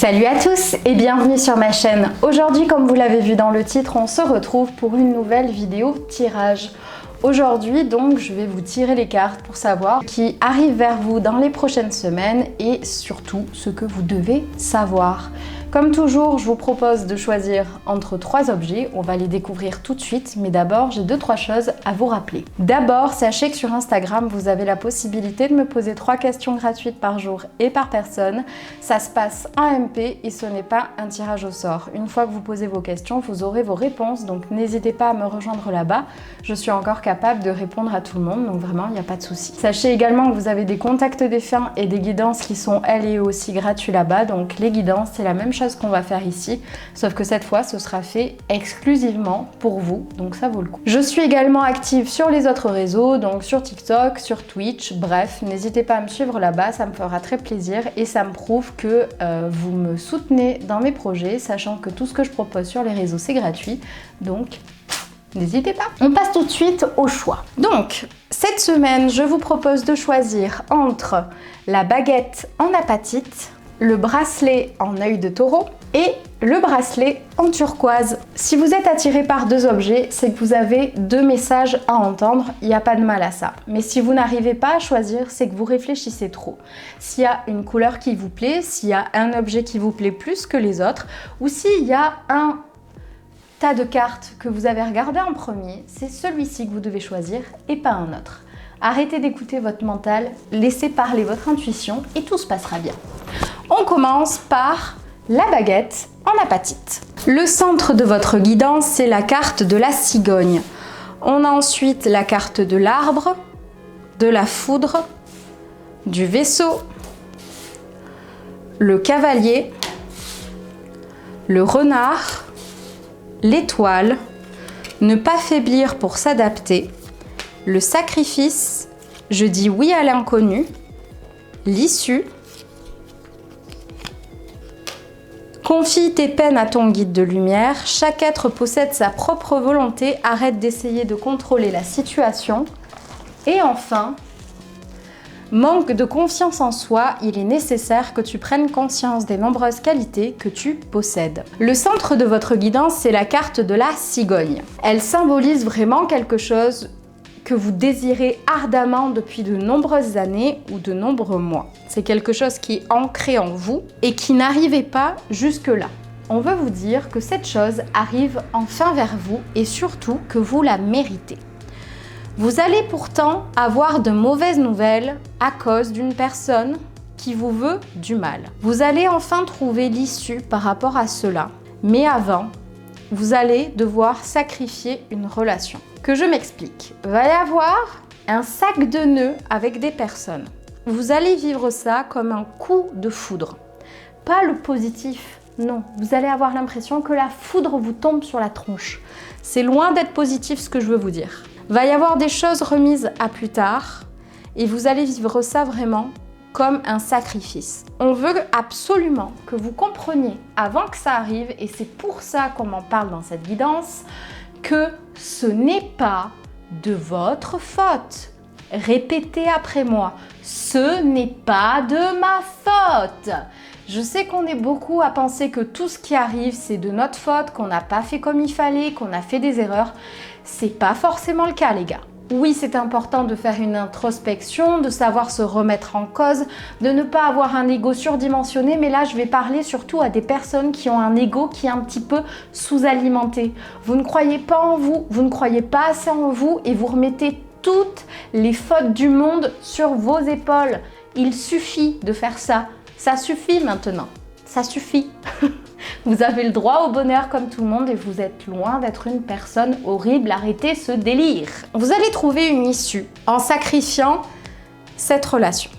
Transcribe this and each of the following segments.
Salut à tous et bienvenue sur ma chaîne. Aujourd'hui, comme vous l'avez vu dans le titre, on se retrouve pour une nouvelle vidéo tirage. Aujourd'hui, donc, je vais vous tirer les cartes pour savoir ce qui arrive vers vous dans les prochaines semaines et surtout ce que vous devez savoir. Comme toujours, je vous propose de choisir entre 3 objets. On va les découvrir tout de suite, mais d'abord, j'ai 2-3 choses à vous rappeler. D'abord, sachez que sur Instagram, vous avez la possibilité de me poser 3 questions gratuites par jour et par personne. Ça se passe en MP et ce n'est pas un tirage au sort. Une fois que vous posez vos questions, vous aurez vos réponses, donc n'hésitez pas à me rejoindre là-bas. Je suis encore capable de répondre à tout le monde, donc vraiment, il n'y a pas de souci. Sachez également que vous avez des contacts défunts et des guidances qui sont elles et eux aussi gratuits là-bas. Donc les guidances, c'est la même chose qu'on va faire ici, sauf que cette fois ce sera fait exclusivement pour vous, donc ça vaut le coup. Je suis également active sur les autres réseaux, donc sur TikTok, sur Twitch, bref, n'hésitez pas à me suivre là-bas, ça me fera très plaisir et ça me prouve que vous me soutenez dans mes projets, sachant que tout ce que je propose sur les réseaux c'est gratuit, donc n'hésitez pas. On passe tout de suite au choix. Donc, cette semaine, je vous propose de choisir entre la baguette en apatite, le bracelet en œil de taureau et le bracelet en turquoise. Si vous êtes attiré par 2 objets, c'est que vous avez 2 messages à entendre, il n'y a pas de mal à ça. Mais si vous n'arrivez pas à choisir, c'est que vous réfléchissez trop. S'il y a une couleur qui vous plaît, s'il y a un objet qui vous plaît plus que les autres, ou s'il y a un tas de cartes que vous avez regardé en premier, c'est celui-ci que vous devez choisir et pas un autre. Arrêtez d'écouter votre mental, laissez parler votre intuition et tout se passera bien. On commence par la baguette en apatite. Le centre de votre guidance, c'est la carte de la cigogne. On a ensuite la carte de l'arbre, de la foudre, du vaisseau, le cavalier, le renard, l'étoile, ne pas faiblir pour s'adapter, le sacrifice, je dis oui à l'inconnu, l'issue, confie tes peines à ton guide de lumière, chaque être possède sa propre volonté, arrête d'essayer de contrôler la situation. Et enfin, manque de confiance en soi, il est nécessaire que tu prennes conscience des nombreuses qualités que tu possèdes. Le centre de votre guidance, c'est la carte de la cigogne. Elle symbolise vraiment quelque chose que vous désirez ardemment depuis de nombreuses années ou de nombreux mois. C'est quelque chose qui est ancré en vous et qui n'arrivait pas jusque-là. On veut vous dire que cette chose arrive enfin vers vous et surtout que vous la méritez. Vous allez pourtant avoir de mauvaises nouvelles à cause d'une personne qui vous veut du mal. Vous allez enfin trouver l'issue par rapport à cela, mais avant, vous allez devoir sacrifier une relation. Que je m'explique. Il va y avoir un sac de nœuds avec des personnes. Vous allez vivre ça comme un coup de foudre. Pas le positif, non. Vous allez avoir l'impression que la foudre vous tombe sur la tronche. C'est loin d'être positif ce que je veux vous dire. Il va y avoir des choses remises à plus tard et vous allez vivre ça vraiment comme un sacrifice. On veut absolument que vous compreniez avant que ça arrive, et c'est pour ça qu'on en parle dans cette guidance, que ce n'est pas de votre faute. Répétez après moi, ce n'est pas de ma faute. Je sais qu'on est beaucoup à penser que tout ce qui arrive, c'est de notre faute, qu'on n'a pas fait comme il fallait, qu'on a fait des erreurs. C'est pas forcément le cas, les gars. Oui, c'est important de faire une introspection, de savoir se remettre en cause, de ne pas avoir un ego surdimensionné, mais là je vais parler surtout à des personnes qui ont un ego qui est un petit peu sous-alimenté. Vous ne croyez pas en vous, vous ne croyez pas assez en vous et vous remettez toutes les fautes du monde sur vos épaules. Il suffit de faire ça. Ça suffit maintenant. Ça suffit. Vous avez le droit au bonheur comme tout le monde et vous êtes loin d'être une personne horrible. Arrêtez ce délire. Vous allez trouver une issue en sacrifiant cette relation.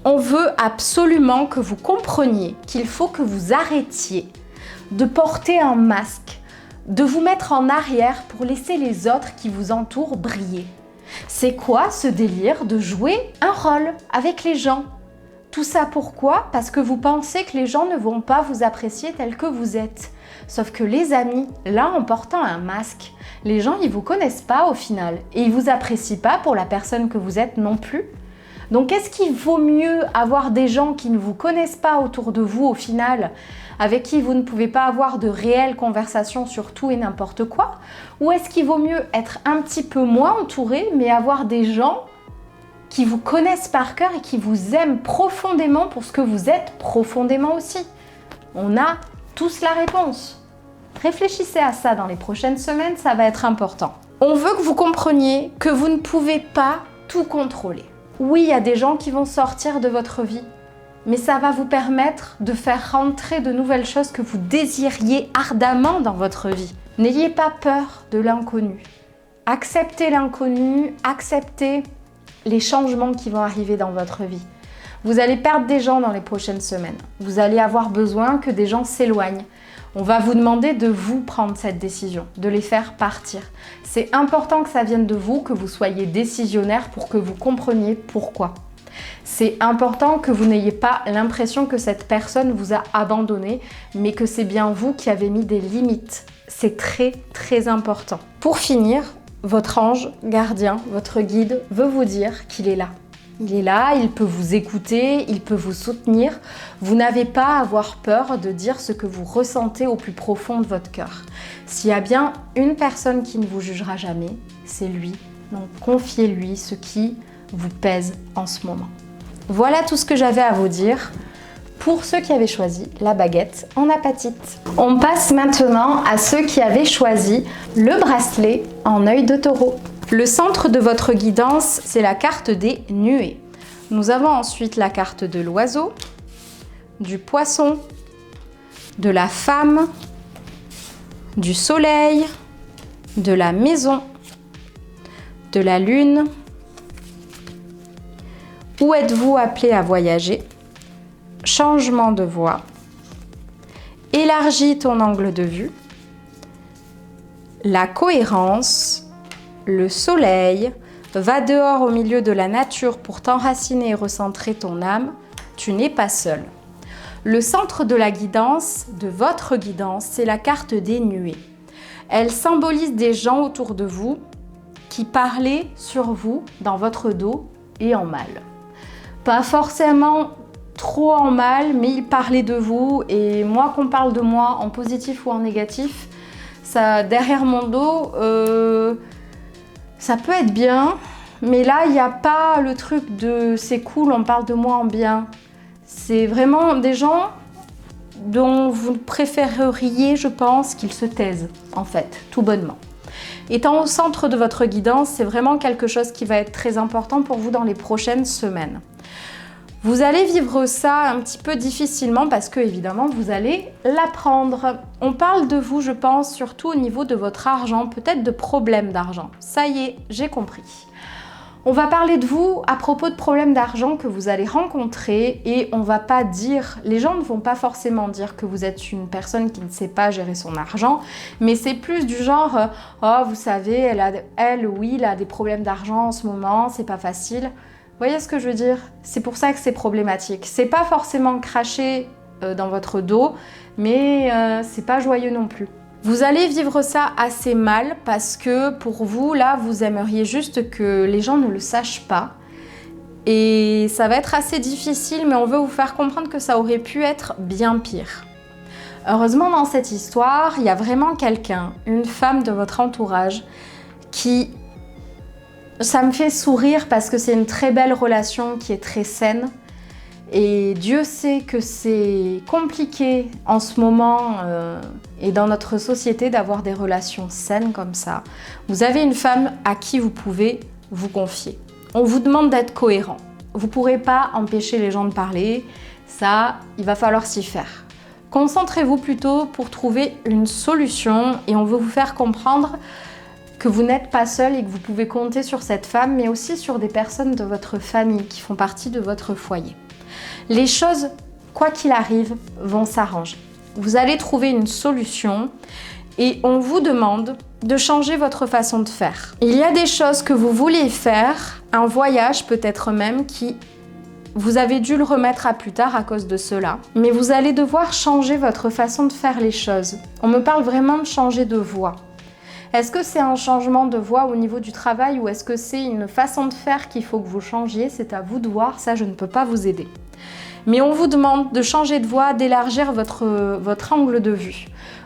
On veut absolument que vous compreniez qu'il faut que vous arrêtiez de porter un masque, de vous mettre en arrière pour laisser les autres qui vous entourent briller. C'est quoi ce délire de jouer un rôle avec les gens ? Tout ça pourquoi ? Parce que vous pensez que les gens ne vont pas vous apprécier tel que vous êtes. Sauf que les amis, là en portant un masque, les gens ils vous connaissent pas au final et ils vous apprécient pas pour la personne que vous êtes non plus. Donc est-ce qu'il vaut mieux avoir des gens qui ne vous connaissent pas autour de vous au final, avec qui vous ne pouvez pas avoir de réelles conversations sur tout et n'importe quoi? Ou est-ce qu'il vaut mieux être un petit peu moins entouré, mais avoir des gens qui vous connaissent par cœur et qui vous aiment profondément pour ce que vous êtes profondément aussi? On a tous la réponse. Réfléchissez à ça dans les prochaines semaines, ça va être important. On veut que vous compreniez que vous ne pouvez pas tout contrôler. Oui, il y a des gens qui vont sortir de votre vie, mais ça va vous permettre de faire rentrer de nouvelles choses que vous désiriez ardemment dans votre vie. N'ayez pas peur de l'inconnu. Acceptez l'inconnu, acceptez les changements qui vont arriver dans votre vie. Vous allez perdre des gens dans les prochaines semaines. Vous allez avoir besoin que des gens s'éloignent. On va vous demander de vous prendre cette décision, de les faire partir. C'est important que ça vienne de vous, que vous soyez décisionnaire pour que vous compreniez pourquoi. C'est important que vous n'ayez pas l'impression que cette personne vous a abandonné, mais que c'est bien vous qui avez mis des limites. C'est très très important. Pour finir, votre ange gardien, votre guide veut vous dire qu'il est là. Il est là, il peut vous écouter, il peut vous soutenir. Vous n'avez pas à avoir peur de dire ce que vous ressentez au plus profond de votre cœur. S'il y a bien une personne qui ne vous jugera jamais, c'est lui. Donc confiez-lui ce qui vous pèse en ce moment. Voilà tout ce que j'avais à vous dire pour ceux qui avaient choisi la baguette en apatite. On passe maintenant à ceux qui avaient choisi le bracelet en œil de taureau. Le centre de votre guidance, c'est la carte des nuées. Nous avons ensuite la carte de l'oiseau, du poisson, de la femme, du soleil, de la maison, de la lune. Où êtes-vous appelé à voyager? Changement de voie. Élargis ton angle de vue. La cohérence. Le soleil. Va dehors au milieu de la nature pour t'enraciner et recentrer ton âme. Tu n'es pas seul. Le centre de la guidance, de votre guidance, c'est la carte des nuées. Elle symbolise des gens autour de vous qui parlaient sur vous, dans votre dos et en mal. Pas forcément trop en mal, mais ils parlaient de vous. Et moi, qu'on parle de moi en positif ou en négatif, ça, derrière mon dos, ça peut être bien. Mais là, il n'y a pas le truc de c'est cool, on parle de moi en bien. C'est vraiment des gens dont vous préféreriez, je pense, qu'ils se taisent, en fait, tout bonnement. Étant au centre de votre guidance, c'est vraiment quelque chose qui va être très important pour vous dans les prochaines semaines. Vous allez vivre ça un petit peu difficilement parce que, évidemment, vous allez l'apprendre. On parle de vous, je pense, surtout au niveau de votre argent, peut-être de problèmes d'argent. Ça y est, j'ai compris. On va parler de vous à propos de problèmes d'argent que vous allez rencontrer et on va pas dire, les gens ne vont pas forcément dire que vous êtes une personne qui ne sait pas gérer son argent, mais c'est plus du genre, oh vous savez, elle a des problèmes d'argent en ce moment, c'est pas facile. Vous voyez ce que je veux dire? C'est pour ça que c'est problématique. C'est pas forcément cracher dans votre dos, mais c'est pas joyeux non plus. Vous allez vivre ça assez mal parce que pour vous, là, vous aimeriez juste que les gens ne le sachent pas. Et ça va être assez difficile, mais on veut vous faire comprendre que ça aurait pu être bien pire. Heureusement, dans cette histoire, il y a vraiment quelqu'un, une femme de votre entourage, qui... Ça me fait sourire parce que c'est une très belle relation qui est très saine. Et Dieu sait que c'est compliqué en ce moment et dans notre société d'avoir des relations saines comme ça. Vous avez une femme à qui vous pouvez vous confier. On vous demande d'être cohérent. Vous ne pourrez pas empêcher les gens de parler. Ça, il va falloir s'y faire. Concentrez-vous plutôt pour trouver une solution et on veut vous faire comprendre que vous n'êtes pas seul et que vous pouvez compter sur cette femme, mais aussi sur des personnes de votre famille qui font partie de votre foyer. Les choses, quoi qu'il arrive, vont s'arranger. Vous allez trouver une solution et on vous demande de changer votre façon de faire. Il y a des choses que vous voulez faire, un voyage peut-être même qui vous avez dû le remettre à plus tard à cause de cela, mais vous allez devoir changer votre façon de faire les choses. On me parle vraiment de changer de voie. Est-ce que c'est un changement de voie au niveau du travail ou est-ce que c'est une façon de faire qu'il faut que vous changiez? C'est à vous de voir, ça je ne peux pas vous aider. Mais on vous demande de changer de voie, d'élargir votre angle de vue.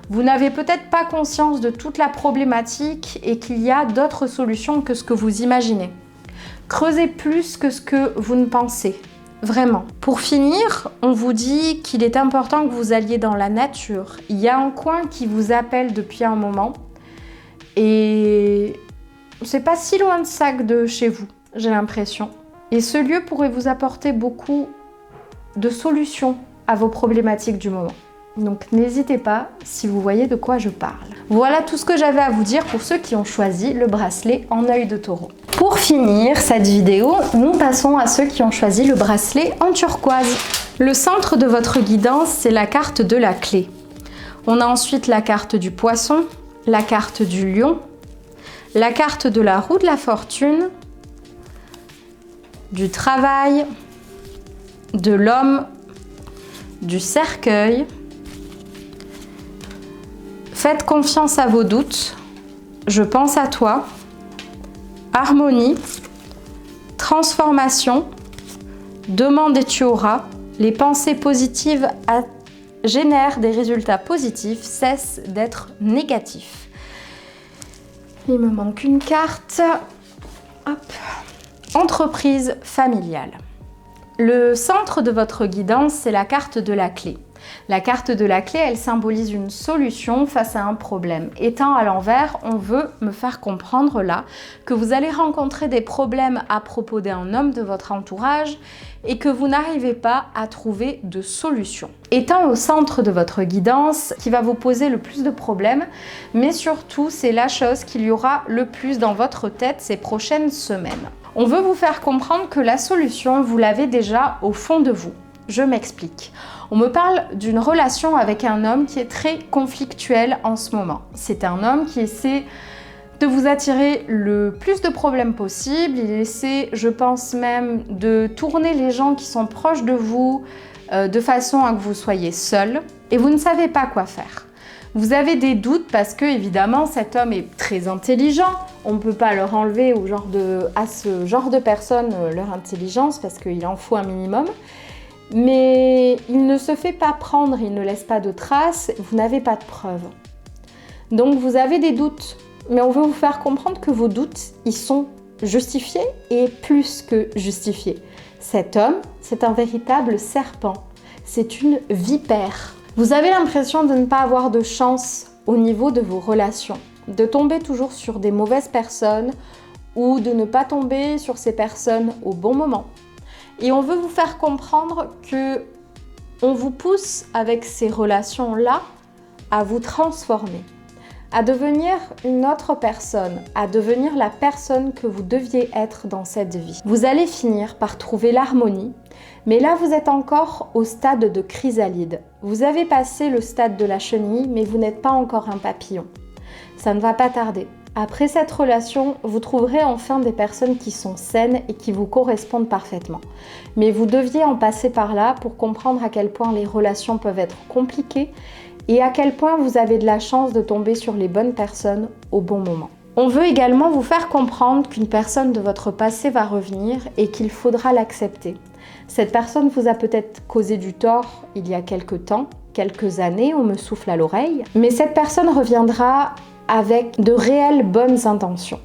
Vous n'avez peut-être pas conscience de toute la problématique et qu'il y a d'autres solutions que ce que vous imaginez. Creusez plus que ce que vous ne pensez. Vraiment. Pour finir, on vous dit qu'il est important que vous alliez dans la nature. Il y a un coin qui vous appelle depuis un moment et c'est pas si loin de ça que de chez vous, j'ai l'impression. Et ce lieu pourrait vous apporter beaucoup de solutions à vos problématiques du moment. Donc n'hésitez pas si vous voyez de quoi je parle. Voilà tout ce que j'avais à vous dire pour ceux qui ont choisi le bracelet en œil de taureau. Pour finir cette vidéo, nous passons à ceux qui ont choisi le bracelet en turquoise. Le centre de votre guidance, c'est la carte de la clé. On a ensuite la carte du poisson, la carte du lion, la carte de la roue de la fortune, du travail, de l'homme, du cercueil. Faites confiance à vos doutes. Je pense à toi. Harmonie. Transformation. Demande et tu auras. Les pensées positives génèrent des résultats positifs. Cesse d'être négatif. Il me manque une carte. Hop. Entreprise familiale. Le centre de votre guidance, c'est la carte de la clé. La carte de la clé, elle symbolise une solution face à un problème. Étant à l'envers, on veut me faire comprendre là que vous allez rencontrer des problèmes à propos d'un homme de votre entourage et que vous n'arrivez pas à trouver de solution. Étant au centre de votre guidance, qui va vous poser le plus de problèmes, mais surtout, c'est la chose qu'il y aura le plus dans votre tête ces prochaines semaines. On veut vous faire comprendre que la solution, vous l'avez déjà au fond de vous. Je m'explique. On me parle d'une relation avec un homme qui est très conflictuel en ce moment. C'est un homme qui essaie de vous attirer le plus de problèmes possible. Il essaie, je pense même, de tourner les gens qui sont proches de vous de façon à que vous soyez seul et vous ne savez pas quoi faire. Vous avez des doutes parce que, évidemment, cet homme est très intelligent. On ne peut pas leur enlever à ce genre de personnes leur intelligence parce qu'il en faut un minimum. Mais il ne se fait pas prendre, il ne laisse pas de traces, vous n'avez pas de preuves. Donc vous avez des doutes, mais on veut vous faire comprendre que vos doutes, ils sont justifiés et plus que justifiés. Cet homme, c'est un véritable serpent, c'est une vipère. Vous avez l'impression de ne pas avoir de chance au niveau de vos relations, de tomber toujours sur des mauvaises personnes ou de ne pas tomber sur ces personnes au bon moment. Et on veut vous faire comprendre que on vous pousse avec ces relations-là à vous transformer, à devenir une autre personne, à devenir la personne que vous deviez être dans cette vie. Vous allez finir par trouver l'harmonie, mais là vous êtes encore au stade de chrysalide. Vous avez passé le stade de la chenille, mais vous n'êtes pas encore un papillon. Ça ne va pas tarder. Après cette relation, vous trouverez enfin des personnes qui sont saines et qui vous correspondent parfaitement. Mais vous deviez en passer par là pour comprendre à quel point les relations peuvent être compliquées et à quel point vous avez de la chance de tomber sur les bonnes personnes au bon moment. On veut également vous faire comprendre qu'une personne de votre passé va revenir et qu'il faudra l'accepter. Cette personne vous a peut-être causé du tort il y a quelques temps, quelques années, on me souffle à l'oreille, mais cette personne reviendra avec de réelles bonnes intentions.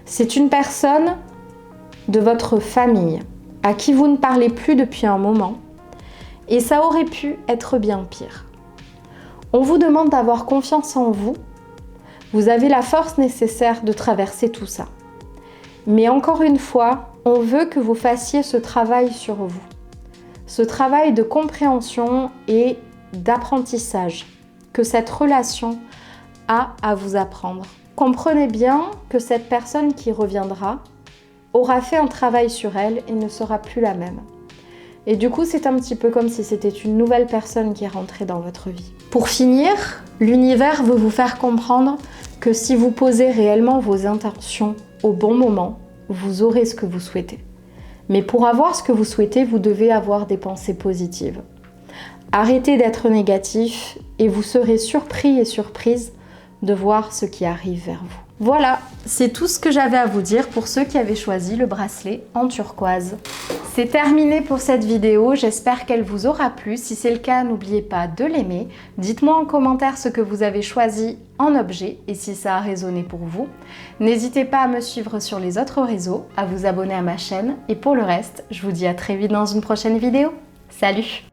C'est une personne de votre famille à qui vous ne parlez plus depuis un moment et ça aurait pu être bien pire. On vous demande d'avoir confiance en vous. Vous avez la force nécessaire de traverser tout ça. Mais encore une fois, on veut que vous fassiez ce travail sur vous. Ce travail de compréhension et d'apprentissage que cette relation a à vous apprendre. Comprenez bien que cette personne qui reviendra aura fait un travail sur elle et ne sera plus la même. Et du coup, c'est un petit peu comme si c'était une nouvelle personne qui est rentrée dans votre vie. Pour finir, l'univers veut vous faire comprendre que si vous posez réellement vos intentions au bon moment, vous aurez ce que vous souhaitez. Mais pour avoir ce que vous souhaitez, vous devez avoir des pensées positives. Arrêtez d'être négatif et vous serez surpris et surprise de voir ce qui arrive vers vous. Voilà, c'est tout ce que j'avais à vous dire pour ceux qui avaient choisi le bracelet en turquoise. C'est terminé pour cette vidéo, j'espère qu'elle vous aura plu. Si c'est le cas, n'oubliez pas de l'aimer. Dites-moi en commentaire ce que vous avez choisi en objet et si ça a résonné pour vous. N'hésitez pas à me suivre sur les autres réseaux, à vous abonner à ma chaîne et pour le reste, je vous dis à très vite dans une prochaine vidéo. Salut!